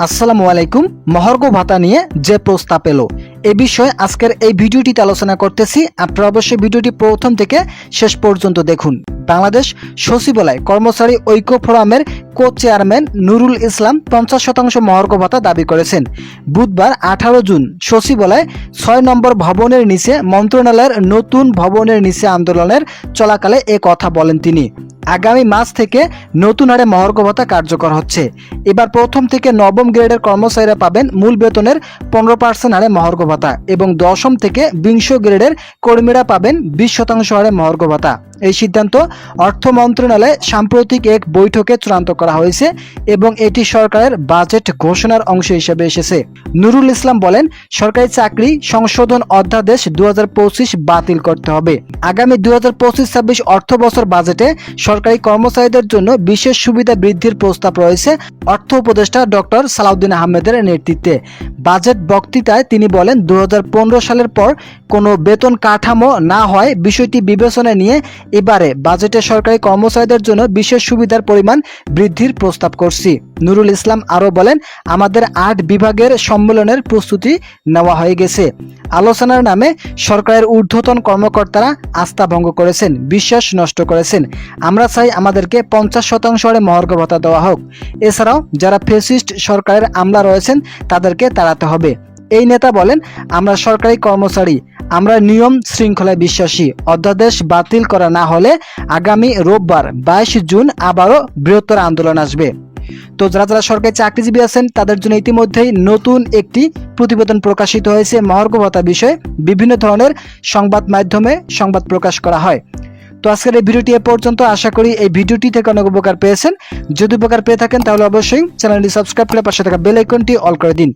আসসালামু আলাইকুম। মহার্ঘ ভাতা নিয়ে যে প্রস্তাব এলো এ বিষয়ে আজকের এই ভিডিওটিতে আলোচনা করতেছি। আপনারা অবশ্যই ভিডিওটি প্রথম থেকে শেষ পর্যন্ত দেখুন। বাংলাদেশ সচিবালয় কর্মচারী ঐক্য ফোরামের কো চেয়ারম্যান নুরুল ইসলাম 50% মহার্ঘ ভাতা দাবি করেছেন। বুধবার 18 জুন সচিবালয় 6 নম্বর ভবনের নিচে মন্ত্রণালয়ের নতুন ভবনের নিচে আন্দোলনের চলাকালে এ কথা বলেন তিনি। আগামী মাস থেকে নতুন হারে মহার্ঘ ভাতা কার্যকর হচ্ছে। এবার প্রথম থেকে নবম গ্রেডের কর্মচারীরা পাবেন মূল বেতনের 15% হারে মহার্ঘ ভাতা এবং দশম থেকে 20 গ্রেডের কর্মীরা পাবেন 20% হারে মহার্ঘ ভাতা। এই সিদ্ধান্ত অর্থ মন্ত্রণালয়ে সাম্প্রতিক এক বৈঠকে চূড়ান্ত করা হয়েছে এবং এটি সরকারের বাজেট ঘোষণার অংশ হিসেবে এসেছে। নুরুল ইসলাম বলেন, সরকারি চাকরি সংশোধন অধ্যাদেশ 2025 বাতিল করতে হবে। আগামী 2025-26 অর্থ বছর বাজেটে সরকারি কর্মচারীদের জন্য বিশেষ সুবিধা বৃদ্ধির প্রস্তাব রয়েছে অর্থ উপদেষ্টা ডক্টর সালাউদ্দিন আহমেদের নেতৃত্বে। বাজেট বক্তৃতায় তিনি বলেন, 2015 সালের পর কোনো বেতন কাঠামো না হয় বিষয়টি বিবেচনায় নিয়ে এবারে বাজেটে সরকারি কর্মচারীদের জন্য বিশেষ সুবিধার পরিমাণ বৃদ্ধির প্রস্তাব করছি। নুরুল ইসলাম আরও বলেন, আমাদের 8 বিভাগের সম্মেলনের প্রস্তুতি নেওয়া হয়ে গেছে। আলোচনার নামে সরকারের ঊর্ধ্বতন কর্মকর্তারা আস্থা ভঙ্গ করেছেন, বিশ্বাস নষ্ট করেছেন। আমরা চাই আমাদেরকে 50% হারে মহার্ঘ ভাতা দেওয়া হোক। এছাড়াও যারা ফ্যাসিস্ট সরকারের আমলা রয়েছেন তাদেরকে তাড়াতে হবে। এই নেতা বলেন, আমরা সরকারি কর্মচারী, আমরা নিয়ম শৃঙ্খলায় বিশ্বাসী। অধ্যাদেশ বাতিল করা না হলে আগামী রোববার 22 জুন আবারও বৃহত্তর আন্দোলন আসবে। তো যারা সরকারি চাকরিজীবী আছেন তাদের জন্য ইতিমধ্যেই নতুন একটি প্রতিবেদন প্রকাশিত হয়েছে মহার্ঘ ভাতা বিষয়ে। বিভিন্ন ধরনের সংবাদ মাধ্যমে সংবাদ প্রকাশ করা হয়। তো আজকের এই ভিডিওটি এ পর্যন্ত। আশা করি এই ভিডিওটি থেকে অনেক উপকার পেয়েছেন। যদি উপকার পেয়ে থাকেন তাহলে অবশ্যই চ্যানেলটি সাবস্ক্রাইব করে পাশে থাকা বেল আইকনটি অল করে দিন।